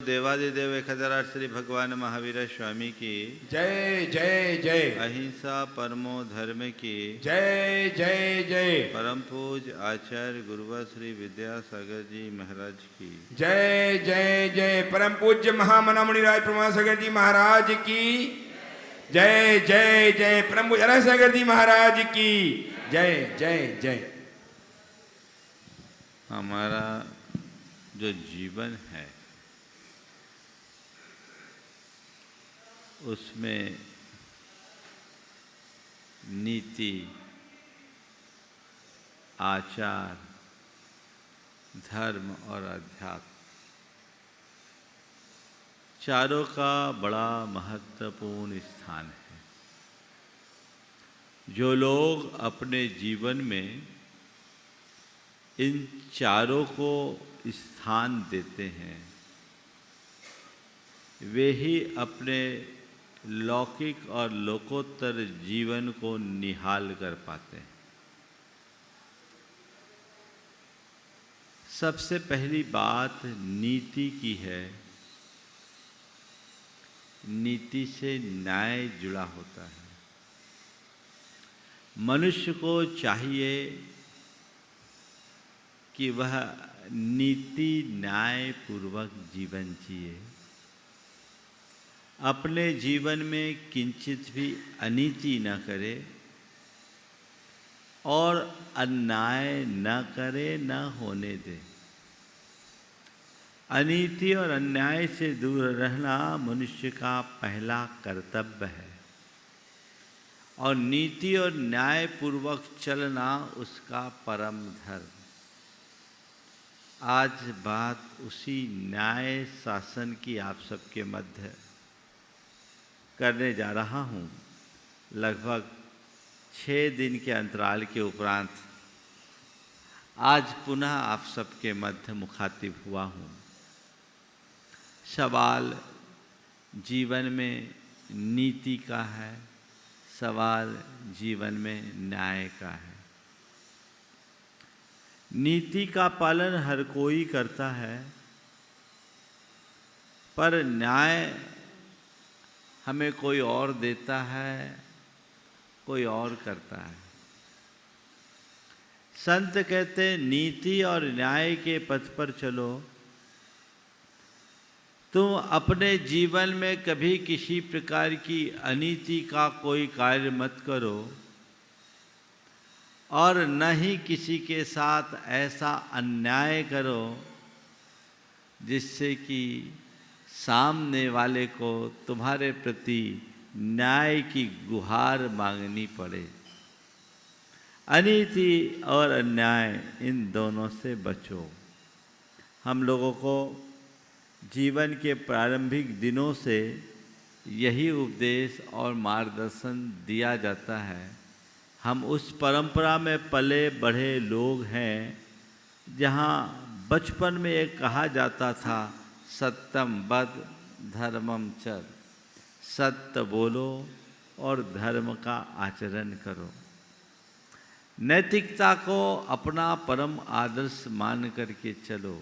देवादिदेव 1008 श्री भगवान महावीर स्वामी की जय जय जय। अहिंसा परमो धर्म की जय जय जय। परम पूज आचार्य गुरुवर श्री विद्यासागर जी महाराज की जय जय जय। परम पूज्य महामना मुनिराज प्रमासागर जी महाराज की जय जय जय। परम पूज्य सागर जी महाराज की जय जय जय। हमारा जो जीवन है उसमें नीति, आचार, धर्म और अध्यात्म चारों का बड़ा महत्वपूर्ण स्थान है। जो लोग अपने जीवन में इन चारों को स्थान देते हैं वे ही अपने लौकिक और लोकोत्तर जीवन को निहाल कर पाते हैं। सबसे पहली बात नीति की है। नीति से न्याय जुड़ा होता है। मनुष्य को चाहिए कि वह नीति न्याय पूर्वक जीवन जिए, अपने जीवन में किंचित भी अनीति न करे और अन्याय न करे, न होने दे। अनीति और अन्याय से दूर रहना मनुष्य का पहला कर्तव्य है और नीति और न्याय पूर्वक चलना उसका परम धर्म। आज बात उसी न्याय शासन की आप सबके मध्य करने जा रहा हूँ। लगभग 6 दिन के अंतराल के उपरांत आज पुनः आप सबके मध्य मुखातिब हुआ हूँ। सवाल जीवन में नीति का है, सवाल जीवन में न्याय का है। नीति का पालन हर कोई करता है पर न्याय हमें कोई और देता है, कोई और करता है। संत कहते नीति और न्याय के पथ पर चलो। तुम अपने जीवन में कभी किसी प्रकार की अनीति का कोई कार्य मत करो और न ही किसी के साथ ऐसा अन्याय करो जिससे कि सामने वाले को तुम्हारे प्रति न्याय की गुहार मांगनी पड़े। अनीति और अन्याय इन दोनों से बचो। हम लोगों को जीवन के प्रारंभिक दिनों से यही उपदेश और मार्गदर्शन दिया जाता है। हम उस परंपरा में पले बढ़े लोग हैं जहाँ बचपन में एक कहा जाता था, सत्यम वद धर्मम चर। सत्य बोलो और धर्म का आचरण करो। नैतिकता को अपना परम आदर्श मान करके चलो।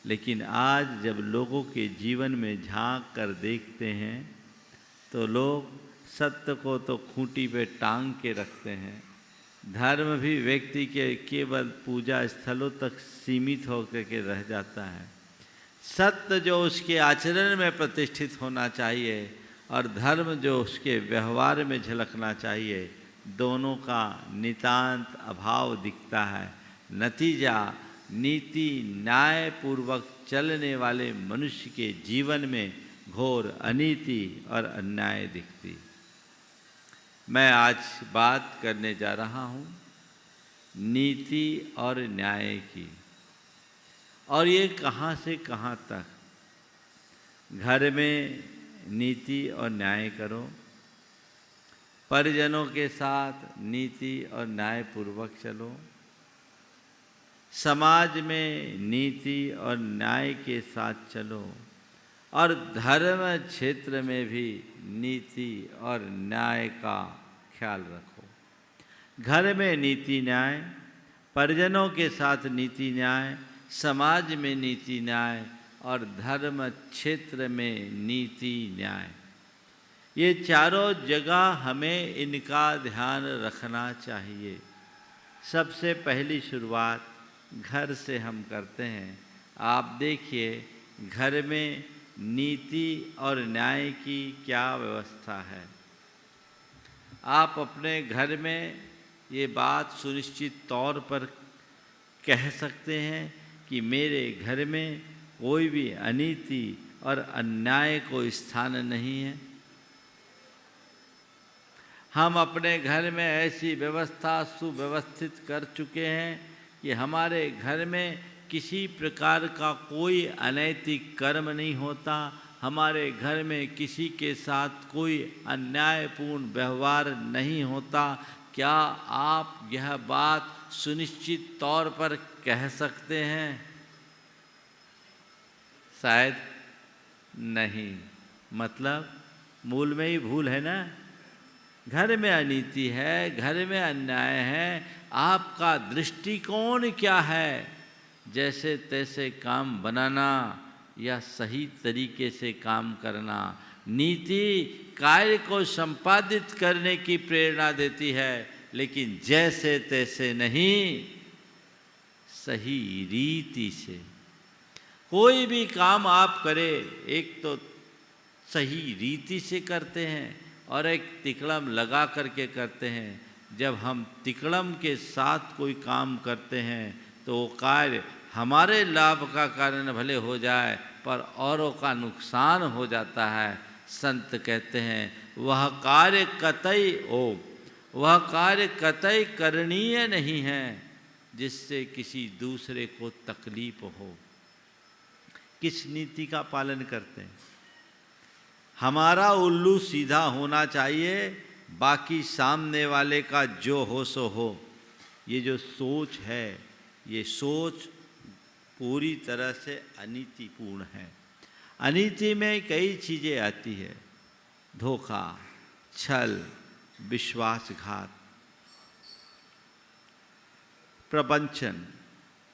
लेकिन आज जब लोगों के जीवन में झांक कर देखते हैं तो लोग सत्य को तो खूंटी पे टांग के रखते हैं। धर्म भी व्यक्ति के केवल पूजा स्थलों तक सीमित होकर के रह जाता है। सत्य जो उसके आचरण में प्रतिष्ठित होना चाहिए और धर्म जो उसके व्यवहार में झलकना चाहिए, दोनों का नितांत अभाव दिखता है। नतीजा नीति न्याय पूर्वक चलने वाले मनुष्य के जीवन में घोर अनीति और अन्याय दिखती। मैं आज बात करने जा रहा हूँ नीति और न्याय की। और ये कहाँ से कहाँ तक। घर में नीति और न्याय करो, परिजनों के साथ नीति और न्याय पूर्वक चलो, समाज में नीति और न्याय के साथ चलो और धर्म क्षेत्र में भी नीति और न्याय का ख्याल रखो। घर में नीति न्याय, परिजनों के साथ नीति न्याय, समाज में नीति न्याय और धर्म क्षेत्र में नीति न्याय, ये चारों जगह हमें इनका ध्यान रखना चाहिए। सबसे पहली शुरुआत घर से हम करते हैं। आप देखिए घर में नीति और न्याय की क्या व्यवस्था है। आप अपने घर में ये बात सुनिश्चित तौर पर कह सकते हैं कि मेरे घर में कोई भी अनीति और अन्याय को स्थान नहीं है। हम अपने घर में ऐसी व्यवस्था सुव्यवस्थित कर चुके हैं कि हमारे घर में किसी प्रकार का कोई अनैतिक कर्म नहीं होता, हमारे घर में किसी के साथ कोई अन्यायपूर्ण व्यवहार नहीं होता। क्या आप यह बात सुनिश्चित तौर पर कह सकते हैं? शायद नहीं। मतलब मूल में ही भूल है ना। घर में अनीति है, घर में अन्याय है, आपका दृष्टिकोण क्या है? जैसे तैसे काम बनाना या सही तरीके से काम करना। नीति कार्य को संपादित करने की प्रेरणा देती है, लेकिन जैसे तैसे नहीं, सही रीति से। कोई भी काम आप करें, एक तो सही रीति से करते हैं और एक तिकड़म लगा करके करते हैं। जब हम तिकड़म के साथ कोई काम करते हैं तो वो कार्य हमारे लाभ का कारण भले हो जाए, पर औरों का नुकसान हो जाता है। संत कहते हैं वह कार्य कतई करणीय नहीं है जिससे किसी दूसरे को तकलीफ हो। किस नीति का पालन करते हैं? हमारा उल्लू सीधा होना चाहिए, बाकी सामने वाले का जो हो सो हो। ये जो सोच है, ये सोच पूरी तरह से अनीतिपूर्ण है। अनीति में कई चीज़ें आती है। धोखा, छल, विश्वासघात, प्रवंचन,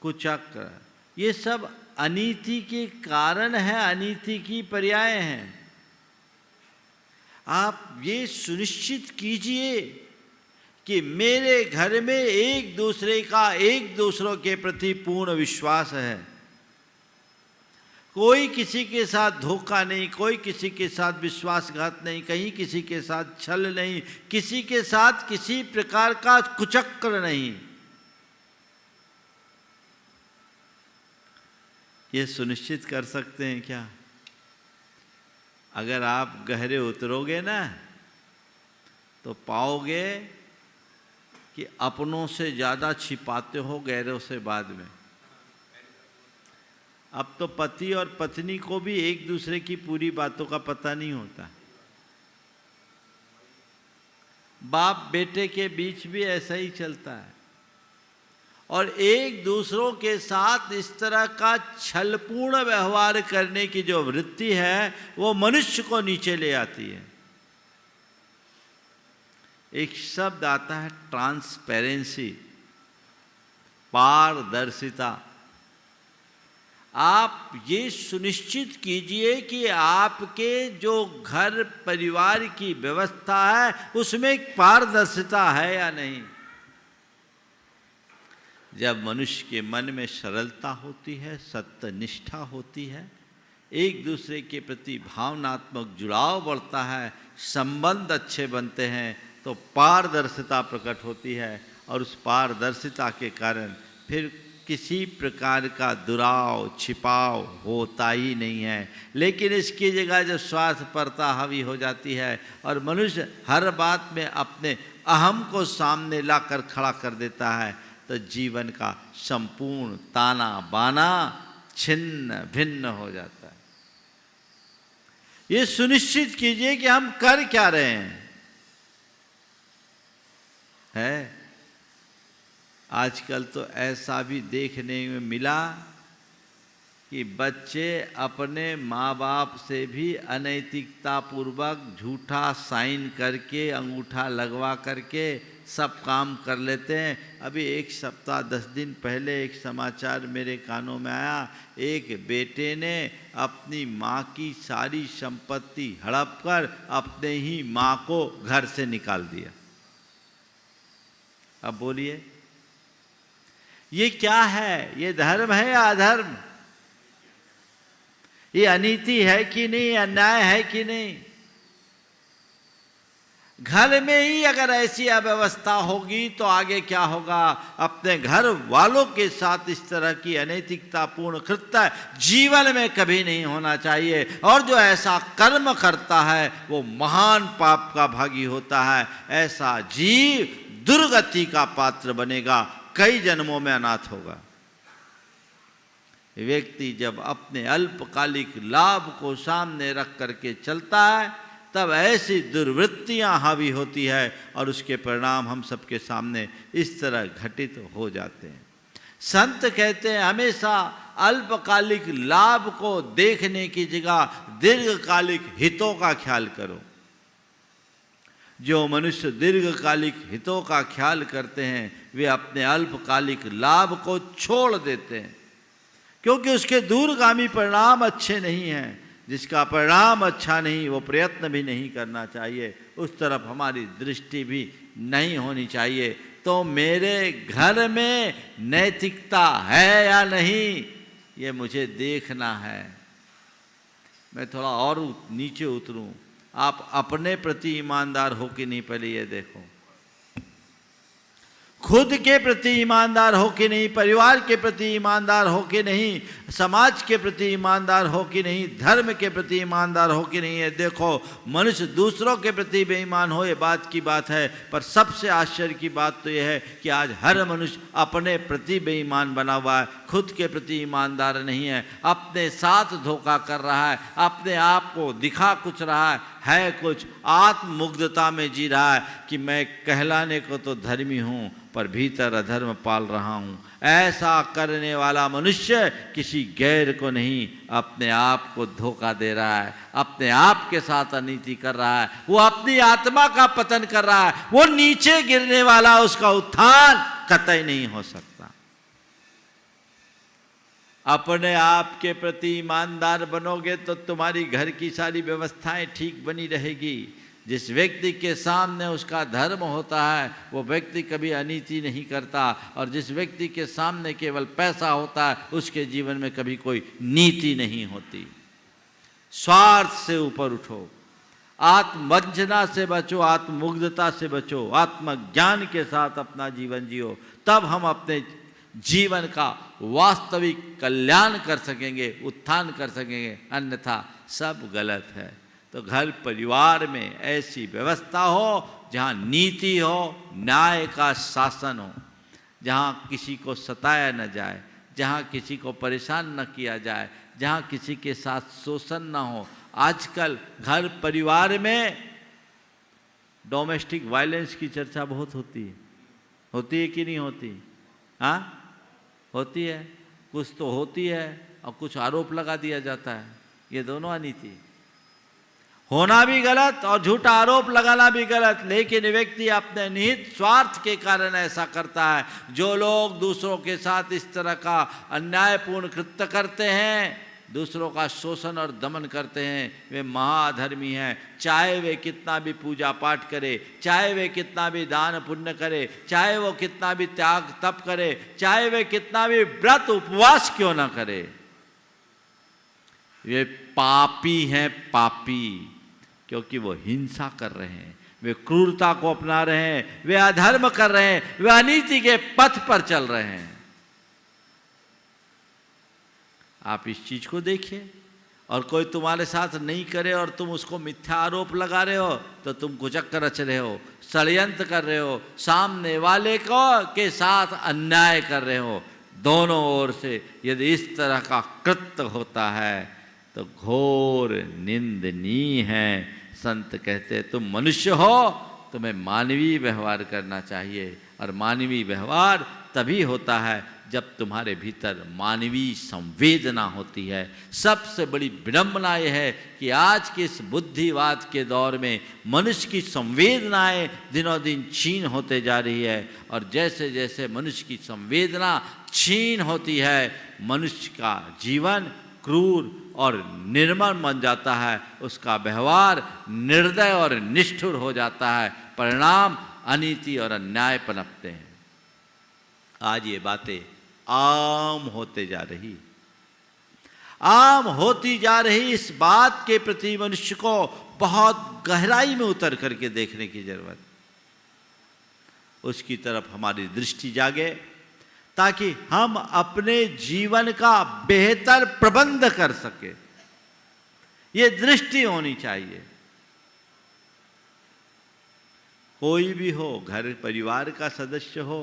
कुचक्र, ये सब अनीति के कारण है, अनीति की पर्याय हैं। आप ये सुनिश्चित कीजिए कि मेरे घर में एक दूसरों के प्रति पूर्ण विश्वास है। कोई किसी के साथ धोखा नहीं, कोई किसी के साथ विश्वासघात नहीं, कहीं किसी के साथ छल नहीं, किसी के साथ किसी प्रकार का कुचक्र नहीं। ये सुनिश्चित कर सकते हैं क्या? अगर आप गहरे उतरोगे ना तो पाओगे कि अपनों से ज़्यादा छिपाते हो गैरों से बाद में। अब तो पति और पत्नी को भी एक दूसरे की पूरी बातों का पता नहीं होता। बाप बेटे के बीच भी ऐसा ही चलता है। और एक दूसरों के साथ इस तरह का छलपूर्ण व्यवहार करने की जो वृत्ति है वो मनुष्य को नीचे ले आती है। एक शब्द आता है ट्रांसपेरेंसी, पारदर्शिता। आप ये सुनिश्चित कीजिए कि आपके जो घर परिवार की व्यवस्था है उसमें पारदर्शिता है या नहीं। जब मनुष्य के मन में सरलता होती है, सत्यनिष्ठा होती है, एक दूसरे के प्रति भावनात्मक जुड़ाव बढ़ता है, संबंध अच्छे बनते हैं, तो पारदर्शिता प्रकट होती है। और उस पारदर्शिता के कारण फिर किसी प्रकार का दुराव छिपाव होता ही नहीं है। लेकिन इसकी जगह जब स्वार्थपरता हावी हो जाती है और मनुष्य हर बात में अपने अहम को सामने लाकर खड़ा कर देता है, तो जीवन का संपूर्ण ताना बाना छिन्न भिन्न हो जाता है। ये सुनिश्चित कीजिए कि हम कर क्या रहे हैं। आजकल तो ऐसा भी देखने में मिला कि बच्चे अपने माँ बाप से भी अनैतिकता पूर्वक झूठा साइन करके, अंगूठा लगवा करके सब काम कर लेते हैं। अभी 1 सप्ताह 10 दिन पहले एक समाचार मेरे कानों में आया, एक बेटे ने अपनी माँ की सारी संपत्ति हड़प कर अपने ही माँ को घर से निकाल दिया। अब बोलिए, ये क्या है? ये धर्म है या अधर्म? ये अनीति है कि नहीं, अन्याय है कि नहीं? घर में ही अगर ऐसी अव्यवस्था होगी तो आगे क्या होगा? अपने घर वालों के साथ इस तरह की अनैतिकतापूर्ण कृत्य जीवन में कभी नहीं होना चाहिए। और जो ऐसा कर्म करता है वो महान पाप का भागी होता है। ऐसा जीव दुर्गति का पात्र बनेगा, कई जन्मों में अनाथ होगा। व्यक्ति जब अपने अल्पकालिक लाभ को सामने रख करके चलता है तब ऐसी दुर्वृत्तियां हावी होती है और उसके परिणाम हम सबके सामने इस तरह घटित हो जाते हैं। संत कहते हैं हमेशा अल्पकालिक लाभ को देखने की जगह दीर्घकालिक हितों का ख्याल करो। जो मनुष्य दीर्घकालिक हितों का ख्याल करते हैं वे अपने अल्पकालिक लाभ को छोड़ देते हैं, क्योंकि उसके दूरगामी परिणाम अच्छे नहीं हैं। जिसका परिणाम अच्छा नहीं वो प्रयत्न भी नहीं करना चाहिए, उस तरफ हमारी दृष्टि भी नहीं होनी चाहिए। तो मेरे घर में नैतिकता है या नहीं ये मुझे देखना है। मैं थोड़ा और नीचे उतरूं, आप अपने प्रति ईमानदार हो कि नहीं पहले ये देखो। खुद के प्रति ईमानदार हो कि नहीं, परिवार के प्रति ईमानदार हो कि नहीं, समाज के प्रति ईमानदार हो कि नहीं, धर्म के प्रति ईमानदार हो कि नहीं। ये देखो, मनुष्य दूसरों के प्रति बेईमान हो ये बात की बात है, पर सबसे आश्चर्य की बात तो यह है कि आज हर मनुष्य अपने प्रति बेईमान बना हुआ है, खुद के प्रति ईमानदार नहीं है, अपने साथ धोखा कर रहा है, अपने आप को दिखा कुछ रहा है कुछ, आत्ममुग्धता में जी रहा है कि मैं कहलाने को तो धर्मी हूँ पर भीतर अधर्म पाल रहा हूँ। ऐसा करने वाला मनुष्य किसी गैर को नहीं, अपने आप को धोखा दे रहा है, अपने आप के साथ अनीति कर रहा है, वो अपनी आत्मा का पतन कर रहा है। वो नीचे गिरने वाला, उसका उत्थान कतई नहीं हो सकता। अपने आप के प्रति ईमानदार बनोगे तो तुम्हारी घर की सारी व्यवस्थाएं ठीक बनी रहेगी। जिस व्यक्ति के सामने उसका धर्म होता है वो व्यक्ति कभी अनीति नहीं करता, और जिस व्यक्ति के सामने केवल पैसा होता है उसके जीवन में कभी कोई नीति नहीं होती। स्वार्थ से ऊपर उठो, आत्मवंचना से बचो, आत्ममुग्धता से बचो, आत्मज्ञान के साथ अपना जीवन जियो, तब हम अपने जीवन का वास्तविक कल्याण कर सकेंगे, उत्थान कर सकेंगे, अन्यथा सब गलत है। तो घर परिवार में ऐसी व्यवस्था हो जहाँ नीति हो, न्याय का शासन हो, जहाँ किसी को सताया न जाए, जहाँ किसी को परेशान न किया जाए, जहाँ किसी के साथ शोषण न हो। आजकल घर परिवार में डोमेस्टिक वायलेंस की चर्चा बहुत होती है कि नहीं होती? हाँ, होती है। कुछ तो होती है और कुछ आरोप लगा दिया जाता है। ये दोनों अनीति, होना भी गलत और झूठा आरोप लगाना भी गलत। लेकिन व्यक्ति अपने निहित स्वार्थ के कारण ऐसा करता है। जो लोग दूसरों के साथ इस तरह का अन्यायपूर्ण कृत्य करते हैं, दूसरों का शोषण और दमन करते हैं, वे महाधर्मी हैं। चाहे वे कितना भी पूजा पाठ करे, चाहे वे कितना भी दान पुण्य करे, चाहे वो कितना भी त्याग तप करे, चाहे वे कितना भी व्रत उपवास क्यों ना करे, वे पापी हैं, पापी। क्योंकि वो हिंसा कर रहे हैं, वे क्रूरता को अपना रहे हैं, वे अधर्म कर रहे हैं, वे अनीति के पथ पर चल रहे हैं। आप इस चीज को देखिए। और कोई तुम्हारे साथ नहीं करे और तुम उसको मिथ्या आरोप लगा रहे हो तो तुम कुचक्कर रच रहे हो, षड्यंत्र कर रहे हो, सामने वाले को के साथ अन्याय कर रहे हो। दोनों ओर से यदि इस तरह का कृत्य होता है तो घोर निंदनीय है। संत कहते हैं तुम मनुष्य हो, तुम्हें मानवीय व्यवहार करना चाहिए, और मानवीय व्यवहार तभी होता है जब तुम्हारे भीतर मानवीय संवेदना होती है। सबसे बड़ी विडंबना यह है कि आज के इस बुद्धिवाद के दौर में मनुष्य की संवेदनाएं दिनों दिन क्षीण होते जा रही है, और जैसे जैसे मनुष्य की संवेदना क्षीण होती है, मनुष्य का जीवन क्रूर और निर्मम बन जाता है, उसका व्यवहार निर्दय और निष्ठुर हो जाता है, परिणाम अनीति और अन्याय पनपते हैं। आज ये बातें आम होते जा रही, आम होती जा रही। इस बात के प्रति मनुष्य को बहुत गहराई में उतर करके देखने की जरूरत, उसकी तरफ हमारी दृष्टि जागे, ताकि हम अपने जीवन का बेहतर प्रबंध कर सके। ये दृष्टि होनी चाहिए। कोई भी हो, घर परिवार का सदस्य हो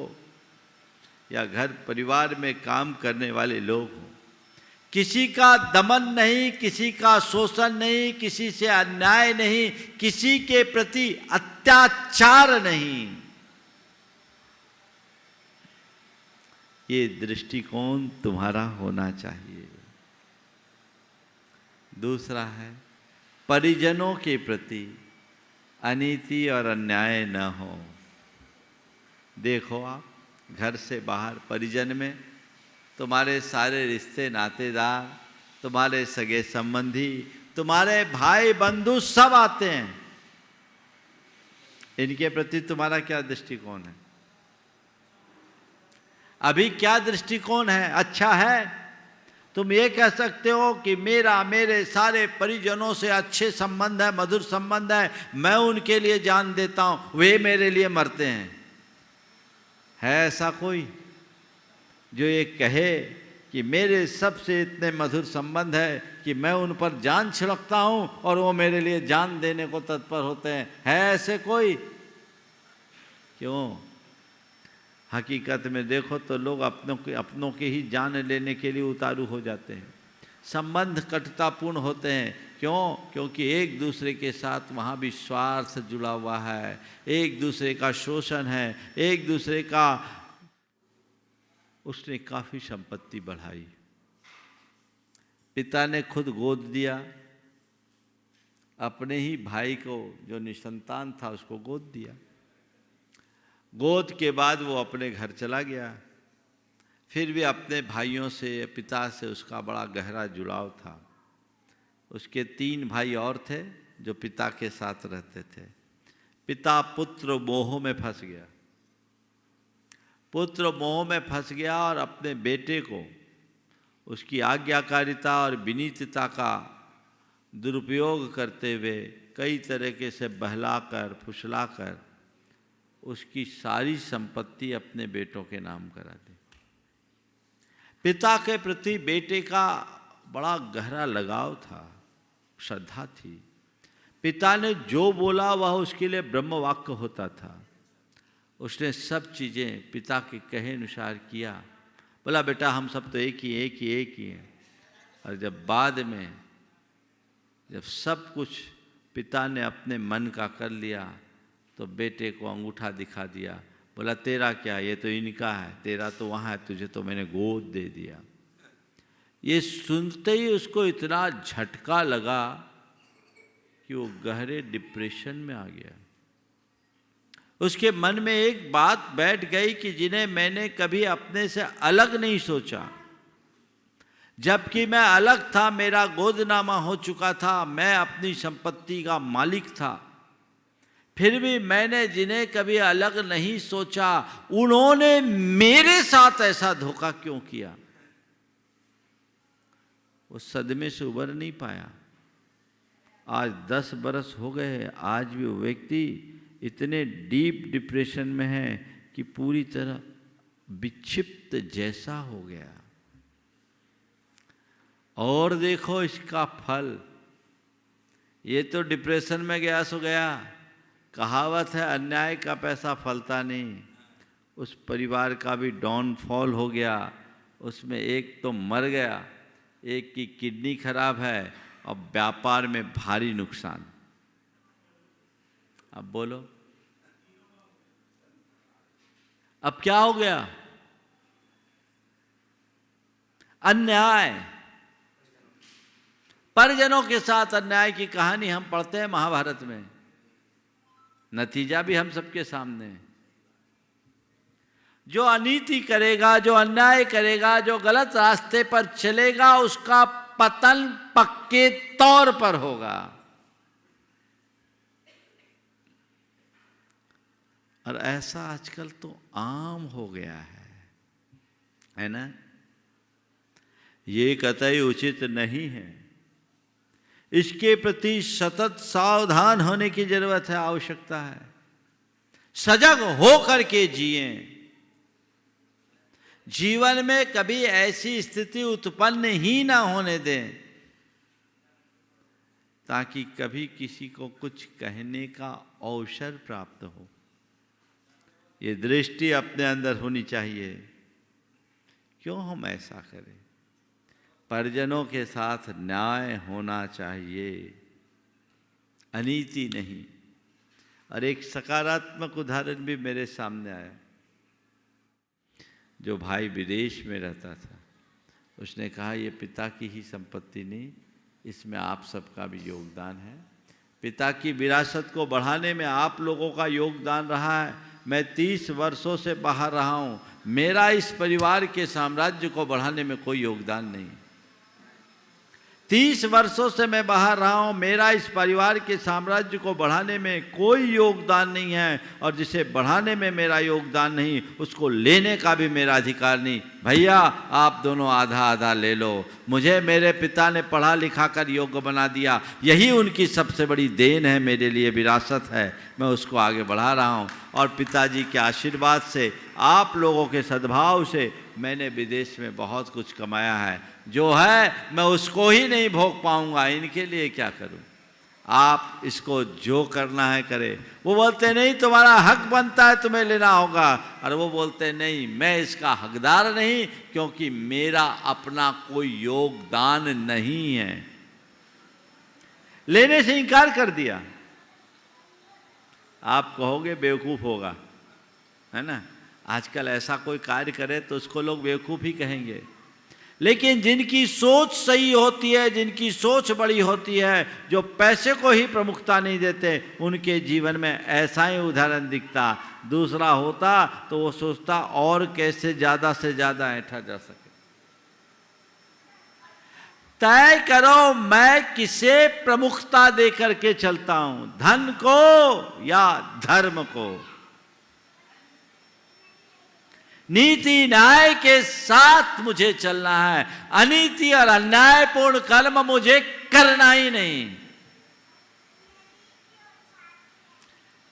या घर परिवार में काम करने वाले लोग हों, किसी का दमन नहीं, किसी का शोषण नहीं, किसी से अन्याय नहीं, किसी के प्रति अत्याचार नहीं। ये दृष्टिकोण तुम्हारा होना चाहिए। दूसरा है, परिजनों के प्रति अनीति और अन्याय न हो। देखो, आप घर से बाहर परिजन में तुम्हारे सारे रिश्ते नातेदार, तुम्हारे सगे संबंधी, तुम्हारे भाई बंधु सब आते हैं। इनके प्रति तुम्हारा क्या दृष्टिकोण है? अभी क्या दृष्टिकोण है? अच्छा है? तुम ये कह सकते हो कि मेरे सारे परिजनों से अच्छे संबंध है, मधुर संबंध है, मैं उनके लिए जान देता हूं, वे मेरे लिए मरते हैं। है ऐसा कोई जो ये कहे कि मेरे सबसे इतने मधुर संबंध है कि मैं उन पर जान छिड़कता हूं और वो मेरे लिए जान देने को तत्पर होते हैं? है ऐसे कोई? क्यों? हकीकत में देखो तो लोग अपनों के ही जान लेने के लिए उतारू हो जाते हैं। संबंध कटुतापूर्ण होते हैं। क्यों? क्योंकि एक दूसरे के साथ वहाँ भी स्वार्थ जुड़ा हुआ है, एक दूसरे का शोषण है, एक दूसरे का। उसने काफ़ी संपत्ति बढ़ाई, पिता ने खुद गोद दिया, अपने ही भाई को जो निसंतान था उसको गोद दिया। गोद के बाद वो अपने घर चला गया। फिर भी अपने भाइयों से, पिता से उसका बड़ा गहरा जुड़ाव था। उसके 3 भाई और थे जो पिता के साथ रहते थे। पिता पुत्र मोह में फंस गया, पुत्र मोह में फंस गया और अपने बेटे को उसकी आज्ञाकारिता और विनीतता का दुरुपयोग करते हुए कई तरीके से बहलाकर फुसलाकर उसकी सारी संपत्ति अपने बेटों के नाम करा दी। पिता के प्रति बेटे का बड़ा गहरा लगाव था, श्रद्धा थी। पिता ने जो बोला वह उसके लिए ब्रह्म वाक्य होता था। उसने सब चीज़ें पिता के कहे अनुसार किया। बोला, बेटा हम सब तो एक ही हैं। और जब बाद में जब सब कुछ पिता ने अपने मन का कर लिया तो बेटे को अंगूठा दिखा दिया। बोला, तेरा क्या, ये तो इनका है, तेरा तो वहाँ है, तुझे तो मैंने गोद दे दिया। ये सुनते ही उसको इतना झटका लगा कि वो गहरे डिप्रेशन में आ गया। उसके मन में एक बात बैठ गई कि जिन्हें मैंने कभी अपने से अलग नहीं सोचा, जबकि मैं अलग था, मेरा गोदनामा हो चुका था, मैं अपनी संपत्ति का मालिक था, फिर भी मैंने जिन्हें कभी अलग नहीं सोचा उन्होंने मेरे साथ ऐसा धोखा क्यों किया? वो सदमे से उबर नहीं पाया। आज 10 बरस हो गए, आज भी वो व्यक्ति इतने डीप डिप्रेशन में है कि पूरी तरह विक्षिप्त जैसा हो गया। और देखो इसका फल, ये तो डिप्रेशन में गया सो गया। कहावत है, अन्याय का पैसा फलता नहीं। उस परिवार का भी डाउनफॉल हो गया। उसमें एक तो मर गया, एक की किडनी खराब है और व्यापार में भारी नुकसान। अब बोलो, अब क्या हो गया? अन्याय, परिजनों के साथ अन्याय की कहानी हम पढ़ते हैं महाभारत में। नतीजा भी हम सबके सामने है। जो अनीति करेगा, जो अन्याय करेगा, जो गलत रास्ते पर चलेगा, उसका पतन पक्के तौर पर होगा। और ऐसा आजकल तो आम हो गया है ना? ये कतई उचित नहीं है। इसके प्रति सतत सावधान होने की जरूरत है, आवश्यकता है। सजग हो करके जिए। जीवन में कभी ऐसी स्थिति उत्पन्न ही ना होने दें ताकि कभी किसी को कुछ कहने का अवसर प्राप्त हो। ये दृष्टि अपने अंदर होनी चाहिए। क्यों हम ऐसा करें? परिजनों के साथ न्याय होना चाहिए, अनीति नहीं। और एक सकारात्मक उदाहरण भी मेरे सामने आया। जो भाई विदेश में रहता था, उसने कहा ये पिता की ही संपत्ति नहीं, इसमें आप सबका भी योगदान है। पिता की विरासत को बढ़ाने में आप लोगों का योगदान रहा है। मैं 30 वर्षों से बाहर रहा हूँ, मेरा इस परिवार के साम्राज्य को बढ़ाने में कोई योगदान नहीं। 30 वर्षों से मैं बाहर रहा हूँ, मेरा इस परिवार के साम्राज्य को बढ़ाने में कोई योगदान नहीं है। और जिसे बढ़ाने में मेरा योगदान नहीं, उसको लेने का भी मेरा अधिकार नहीं। भैया आप दोनों आधा आधा ले लो। मुझे मेरे पिता ने पढ़ा लिखा कर योग्य बना दिया, यही उनकी सबसे बड़ी देन है, मेरे लिए विरासत है। मैं उसको आगे बढ़ा रहा हूँ। और पिताजी के आशीर्वाद से, आप लोगों के सद्भाव से मैंने विदेश में बहुत कुछ कमाया है। जो है मैं उसको ही नहीं भोग पाऊंगा, इनके लिए क्या करूं? आप इसको जो करना है करें। वो बोलते नहीं तुम्हारा हक बनता है, तुम्हें लेना होगा। और वो बोलते नहीं मैं इसका हकदार नहीं, क्योंकि मेरा अपना कोई योगदान नहीं है। लेने से इनकार कर दिया। आप कहोगे बेवकूफ होगा, है ना? आजकल ऐसा कोई कार्य करे तो उसको लोग बेवकूफ ही कहेंगे। लेकिन जिनकी सोच सही होती है, जिनकी सोच बड़ी होती है, जो पैसे को ही प्रमुखता नहीं देते, उनके जीवन में ऐसा ही उदाहरण दिखता। दूसरा होता तो वो सोचता और कैसे ज़्यादा से ज़्यादा ऐंठा जा सके। तय करो मैं किसे प्रमुखता दे करके चलता हूं, धन को या धर्म को। नीति न्याय के साथ मुझे चलना है, अनीति और अन्यायपूर्ण कर्म मुझे करना ही नहीं।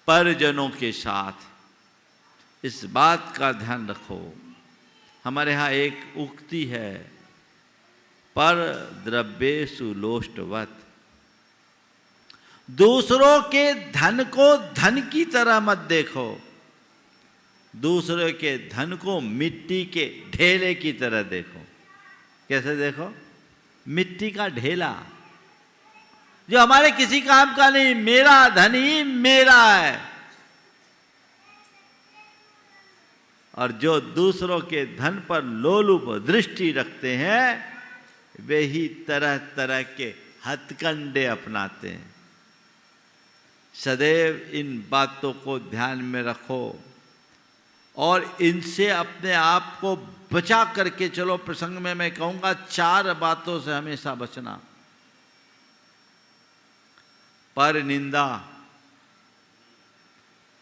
परिजनों के साथ इस बात का ध्यान रखो। हमारे यहां एक उक्ति है, पर द्रव्येषु लोष्टवत्। दूसरों के धन को धन की तरह मत देखो, दूसरे के धन को मिट्टी के ढेले की तरह देखो। कैसे देखो? मिट्टी का ढेला जो हमारे किसी काम का नहीं, मेरा धन ही मेरा है। और जो दूसरों के धन पर लोलुप दृष्टि रखते हैं, वे ही तरह तरह के हथकंडे अपनाते हैं। सदैव इन बातों को ध्यान में रखो और इनसे अपने आप को बचा करके चलो। प्रसंग में मैं कहूँगा 4 बातों से हमेशा बचना। पर निंदा,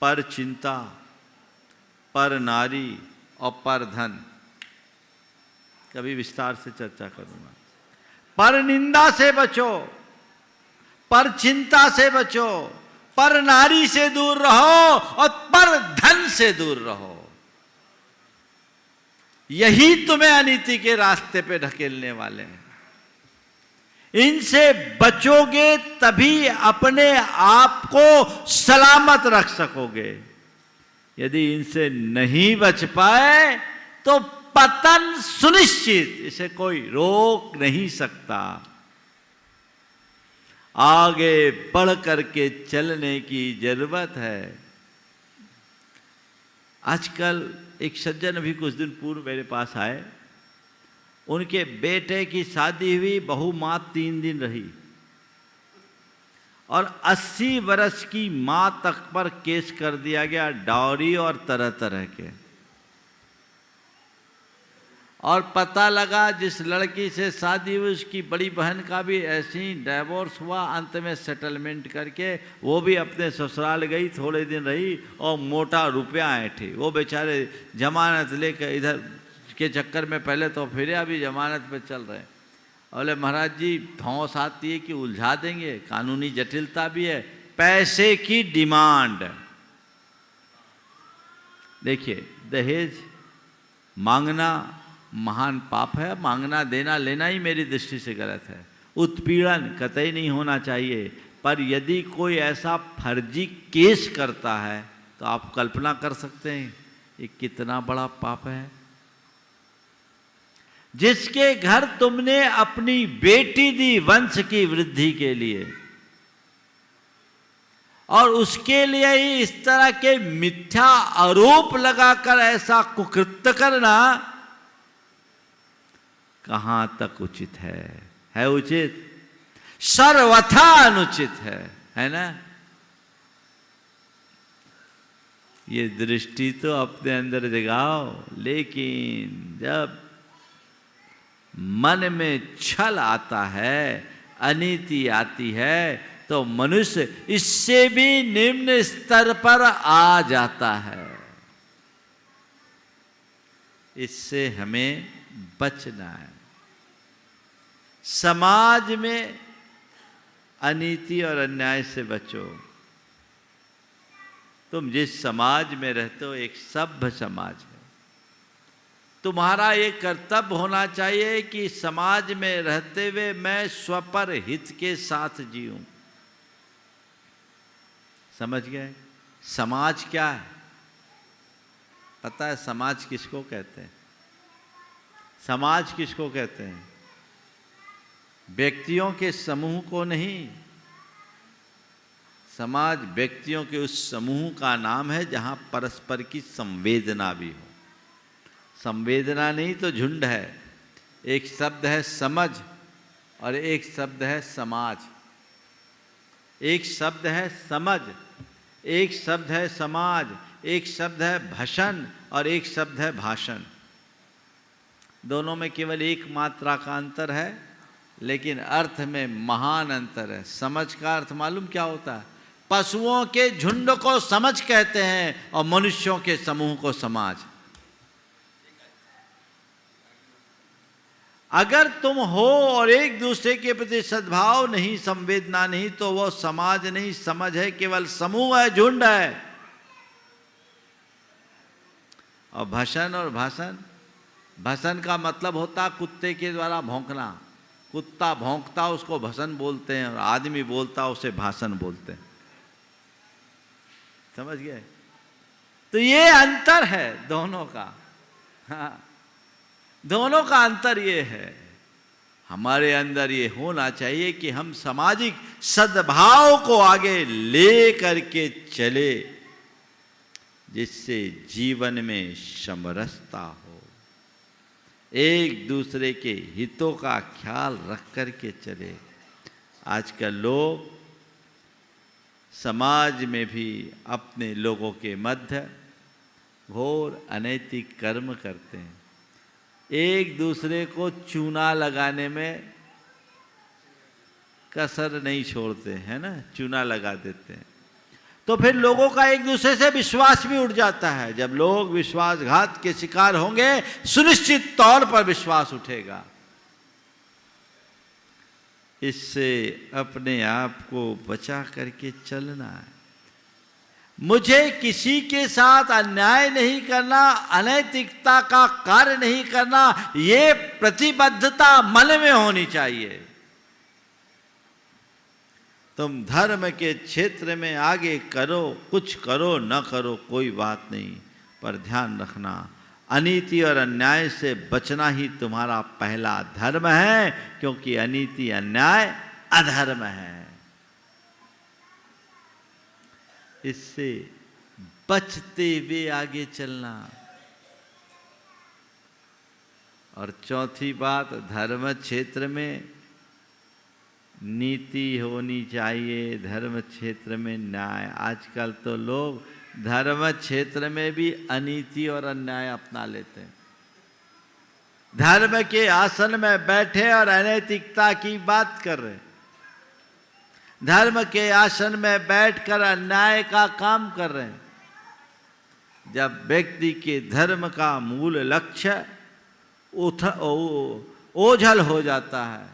पर चिंता, पर नारी और पर धन। कभी विस्तार से चर्चा करूँगा। पर निंदा से बचो, पर चिंता से बचो, पर नारी से दूर रहो और पर धन से दूर रहो। यही तुम्हें अनीति के रास्ते पे ढकेलने वाले हैं। इनसे बचोगे तभी अपने आप को सलामत रख सकोगे। यदि इनसे नहीं बच पाए तो पतन सुनिश्चित, इसे कोई रोक नहीं सकता। आगे बढ़ करके चलने की जरूरत है। आजकल एक सज्जन अभी कुछ दिन पूर्व मेरे पास आए उनके बेटे की शादी हुई, बहू माँ 3 दिन रही और 80 वर्ष की माँ तक पर केस कर दिया गया, डाउरी और तरह तरह के। और पता लगा जिस लड़की से शादी हुई उसकी बड़ी बहन का भी ऐसे ही डाइवोर्स हुआ, अंत में सेटलमेंट करके वो भी अपने ससुराल गई, थोड़े दिन रही और मोटा रुपया ऐंठे। वो बेचारे जमानत लेकर इधर के चक्कर में पहले तो फिर अभी जमानत पे चल रहे हैं। बोले महाराज जी धौंस आती है कि उलझा देंगे, कानूनी जटिलता भी है, पैसे की डिमांड। देखिए दहेज मांगना महान पाप है, मांगना देना लेना ही मेरी दृष्टि से गलत है। उत्पीड़न कतई नहीं होना चाहिए, पर यदि कोई ऐसा फर्जी केस करता है तो आप कल्पना कर सकते हैं ये कितना बड़ा पाप है। जिसके घर तुमने अपनी बेटी दी वंश की वृद्धि के लिए और उसके लिए ही इस तरह के मिथ्या आरोप लगाकर ऐसा कुकृत्य करना कहां तक उचित है उचित? सर्वथा अनुचित है ना? ये दृष्टि तो अपने अंदर जगाओ। लेकिन जब मन में छल आता है, अनीति आती है, तो मनुष्य इससे भी निम्न स्तर पर आ जाता है। इससे हमें बचना है। समाज में अनीति और अन्याय से बचो। तुम जिस समाज में रहते हो एक सभ्य समाज है। तुम्हारा ये कर्तव्य होना चाहिए कि समाज में रहते हुए मैं स्वपर हित के साथ जीऊं। समझ गए? समाज क्या है? पता है समाज किसको कहते हैं? समाज किसको कहते हैं? व्यक्तियों के समूह को नहीं। समाज व्यक्तियों के उस समूह का नाम है जहां परस्पर की संवेदना भी हो। संवेदना नहीं तो झुंड है। एक शब्द है समझ और एक शब्द है समाज। एक शब्द है समझ, एक शब्द है समाज, एक शब्द है भशन और एक शब्द है भाषण। दोनों में केवल एक मात्रा का अंतर है, लेकिन अर्थ में महान अंतर है। समझ का अर्थ मालूम क्या होता है? पशुओं के झुंड को समझ कहते हैं और मनुष्यों के समूह को समाज। अगर तुम हो और एक दूसरे के प्रति सद्भाव नहीं, संवेदना नहीं, तो वो समाज नहीं, समझ है, केवल समूह है, झुंड है। और भसन और भाषण, भसन का मतलब होता कुत्ते के द्वारा भौंकना। कुत्ता भौंकता उसको भसन बोलते हैं और आदमी बोलता उसे भाषण बोलते हैं। समझ गए? तो ये अंतर है दोनों का। हाँ, दोनों का अंतर ये है। हमारे अंदर ये होना चाहिए कि हम सामाजिक सद्भाव को आगे ले करके चले, जिससे जीवन में समरसता हो, एक दूसरे के हितों का ख्याल रख करके चले। आजकल लोग समाज में भी अपने लोगों के मध्य घोर अनैतिक कर्म करते हैं। एक दूसरे को चूना लगाने में कसर नहीं छोड़ते हैं ना, चूना लगा देते हैं। तो फिर लोगों का एक दूसरे से विश्वास भी उठ जाता है। जब लोग विश्वासघात के शिकार होंगे, सुनिश्चित तौर पर विश्वास उठेगा। इससे अपने आप को बचा करके चलना है। मुझे किसी के साथ अन्याय नहीं करना, अनैतिकता का कार्य नहीं करना, ये प्रतिबद्धता मन में होनी चाहिए। तुम धर्म के क्षेत्र में आगे करो, कुछ करो न करो कोई बात नहीं, पर ध्यान रखना अनीति और अन्याय से बचना ही तुम्हारा पहला धर्म है, क्योंकि अनीति अन्याय अधर्म है। इससे बचते हुए आगे चलना। और चौथी बात, धर्म क्षेत्र में नीति होनी चाहिए, धर्म क्षेत्र में न्याय। आजकल तो लोग धर्म क्षेत्र में भी अनीति और अन्याय अपना लेते हैं। धर्म के आसन में बैठे और अनैतिकता की बात कर रहे हैं, धर्म के आसन में बैठकर अन्याय का काम कर रहे हैं। जब व्यक्ति के धर्म का मूल लक्ष्य ओझल हो जाता है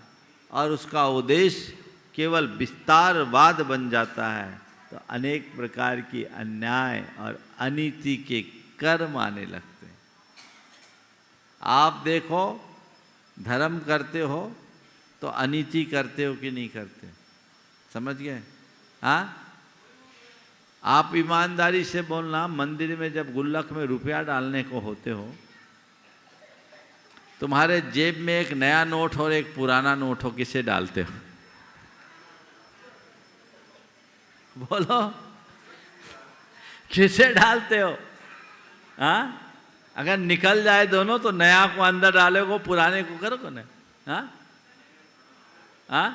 और उसका उद्देश्य केवल विस्तारवाद बन जाता है, तो अनेक प्रकार की अन्याय और अनीति के कर्म आने लगते हैं। आप देखो, धर्म करते हो तो अनीति करते हो कि नहीं करते? समझ गए? हाँ, आप ईमानदारी से बोलना, मंदिर में जब गुल्लक में रुपया डालने को होते हो, तुम्हारे जेब में एक नया नोट और एक पुराना नोट हो, किसे डालते हो? बोलो, किसे डालते हो? हाँ, अगर निकल जाए दोनों तो नया को अंदर डालोगे, पुराने को करोगे ना? हाँ हाँ,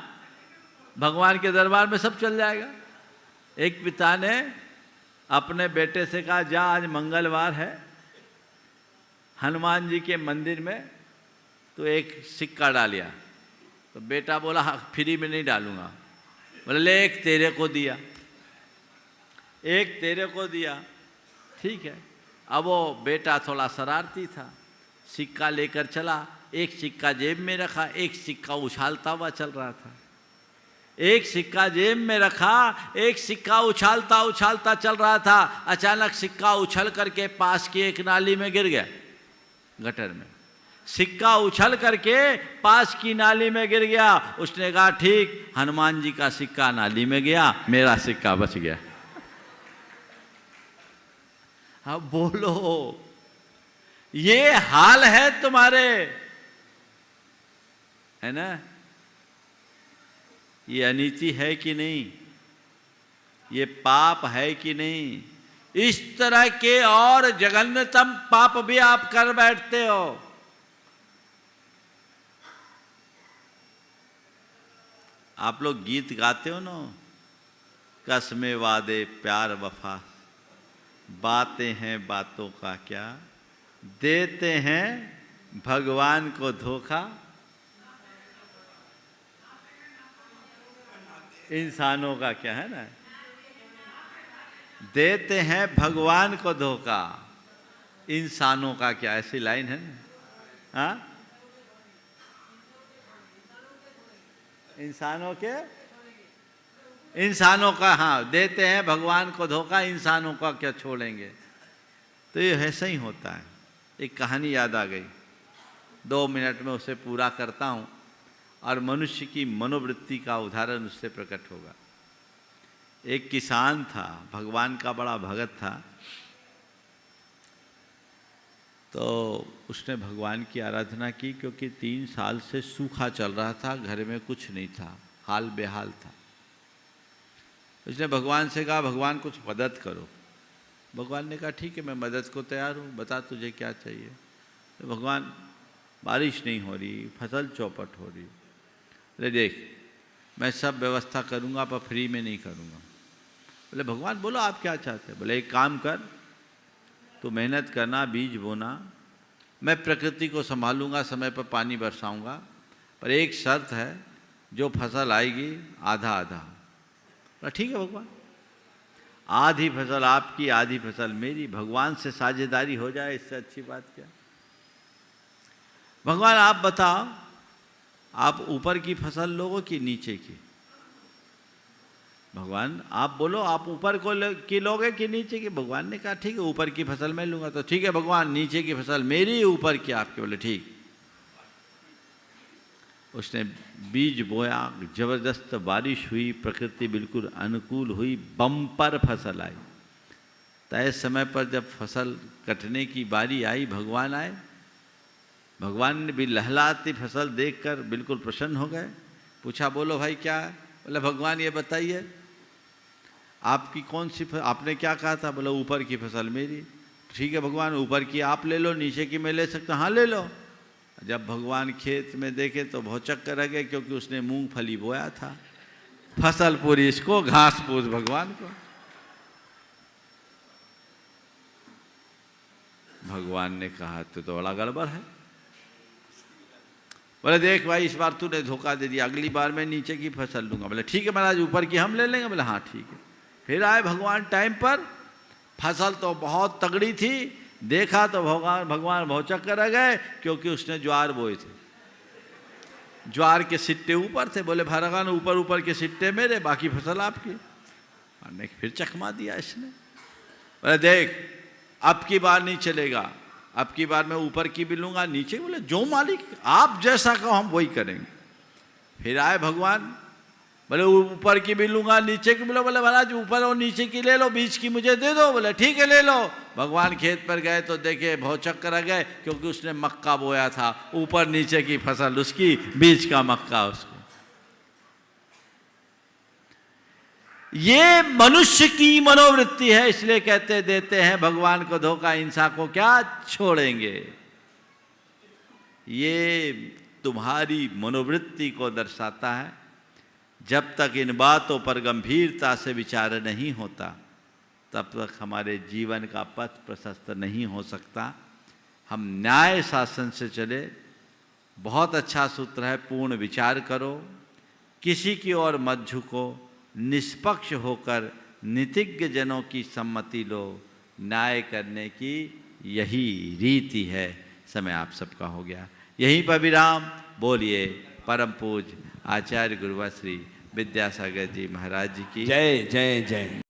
भगवान के दरबार में सब चल जाएगा। एक पिता ने अपने बेटे से कहा, जा आज मंगलवार है, हनुमान जी के मंदिर में तो एक सिक्का डालिया। तो बेटा बोला, हाँ, फ्री में नहीं डालूंगा। बोले, ले, एक तेरे को दिया, एक तेरे को दिया, ठीक है। अब वो बेटा थोड़ा शरारती था, सिक्का लेकर चला, एक सिक्का जेब में रखा, एक सिक्का उछालता हुआ चल रहा था। एक सिक्का जेब में रखा, एक सिक्का उछालता उछालता चल रहा था। अचानक सिक्का उछल करके पास की एक नाली में गिर गया, गटर में। सिक्का उछल करके पास की नाली में गिर गया। उसने कहा, ठीक, हनुमान जी का सिक्का नाली में गया, मेरा सिक्का बच गया। हाँ, बोलो, ये हाल है तुम्हारे, है ना? ये अनीति है कि नहीं? ये पाप है कि नहीं? इस तरह के और जघन्यतम पाप भी आप कर बैठते हो। आप लोग गीत गाते हो ना, कसमे वादे प्यार वफा, बातें हैं बातों का क्या, देते हैं भगवान को धोखा, इंसानों का क्या, है ना? देते हैं भगवान को धोखा, इंसानों का क्या, ऐसी लाइन है ना? हाँ, इंसानों का, हाँ, देते हैं भगवान को धोखा, इंसानों का क्या छोड़ेंगे। तो ये ऐसा ही होता है। एक कहानी याद आ गई, 2 मिनट में उसे पूरा करता हूँ और मनुष्य की मनोवृत्ति का उदाहरण उससे प्रकट होगा। एक किसान था, भगवान का बड़ा भगत था। तो उसने भगवान की आराधना की, क्योंकि 3 साल से सूखा चल रहा था, घर में कुछ नहीं था, हाल बेहाल था। उसने भगवान से कहा, भगवान कुछ मदद करो। भगवान ने कहा, ठीक है, मैं मदद को तैयार हूँ, बता तुझे क्या चाहिए। तो भगवान, बारिश नहीं हो रही, फसल चौपट हो रही। बोले, देख, मैं सब व्यवस्था करूँगा पर फ्री में नहीं करूँगा। बोले, भगवान बोलो आप क्या चाहते हैं। बोले, एक काम कर, तो मेहनत करना, बीज बोना, मैं प्रकृति को संभालूंगा, समय पर पानी बरसाऊंगा, पर एक शर्त है, जो फसल आएगी आधा आधा। ठीक है भगवान, आधी फसल आपकी, आधी फसल मेरी, भगवान से साझेदारी हो जाए, इससे अच्छी बात क्या। भगवान आप बताओ, आप ऊपर की फसल लोगे कि नीचे की? भगवान आप बोलो, आप ऊपर की लोगे कि नीचे की? भगवान ने कहा, ठीक है, ऊपर की फसल मैं लूंगा। तो ठीक है भगवान, नीचे की फसल मेरी, ऊपर की आपके। बोले, ठीक। उसने बीज बोया, जबरदस्त बारिश हुई, प्रकृति बिल्कुल अनुकूल हुई, बम्पर फसल आई। तय समय पर जब फसल कटने की बारी आई, भगवान आए। भगवान ने भी लहलाती फसल देखकर बिल्कुल प्रसन्न हो गए। पूछा, बोलो भाई क्या है? बोले, भगवान ये बताइए, आपकी कौन सी आपने क्या कहा था? बोला, ऊपर की फसल मेरी। ठीक है भगवान, ऊपर की आप ले लो, नीचे की मैं ले सकता हूँ। हाँ ले लो। जब भगवान खेत में देखे तो भौचक्कर रह गए, क्योंकि उसने मूंगफली बोया था। फसल पूरी इसको, घास फूस भगवान को। भगवान ने कहा तो बड़ा गड़बड़ है। बोले देख भाई, इस बार तूने धोखा दे दिया, अगली बार मैं नीचे की फसल लूंगा। बोले ठीक है महाराज, ऊपर की हम ले लेंगे। बोले हाँ ठीक है। फिर आए भगवान टाइम पर, फसल तो बहुत तगड़ी थी, देखा तो भगवान भौचक्कर रह गए, क्योंकि उसने ज्वार बोए थे। ज्वार के सिट्टे ऊपर थे। बोले भगवान ऊपर ऊपर के सिट्टे मेरे, बाकी फसल आपकी। और फिर चकमा दिया इसने। बोले देख अब की बार नहीं चलेगा, अब की बार मैं ऊपर की भी लूंगा, नीचे। बोले जो मालिक आप जैसा कहो हम वही करेंगे। फिर आए भगवान, बोले ऊपर की भी लूंगा, नीचे की भी लो। बोले महाराज ऊपर और नीचे की ले लो, बीच की मुझे दे दो। बोले ठीक है ले लो। भगवान खेत पर गए तो देखे भौचक्कर आ गए, क्योंकि उसने मक्का बोया था, ऊपर नीचे की फसल उसकी, बीच का मक्का उसको। ये मनुष्य की मनोवृत्ति है, इसलिए कहते देते हैं भगवान को धोखा, इंसान को क्या छोड़ेंगे। ये तुम्हारी मनोवृत्ति को दर्शाता है। जब तक इन बातों पर गंभीरता से विचार नहीं होता, तब तक हमारे जीवन का पथ प्रशस्त नहीं हो सकता। हम न्याय शासन से चले। बहुत अच्छा सूत्र है, पूर्ण विचार करो, किसी की ओर मत झुको, निष्पक्ष होकर नीतिज्ञ जनों की सम्मति लो। न्याय करने की यही रीति है। समय आप सबका हो गया, यहीं पर विराम। बोलिए परम पूज्य आचार्य गुरुवर श्री विद्यासागर जी महाराज जी की जय जय जय।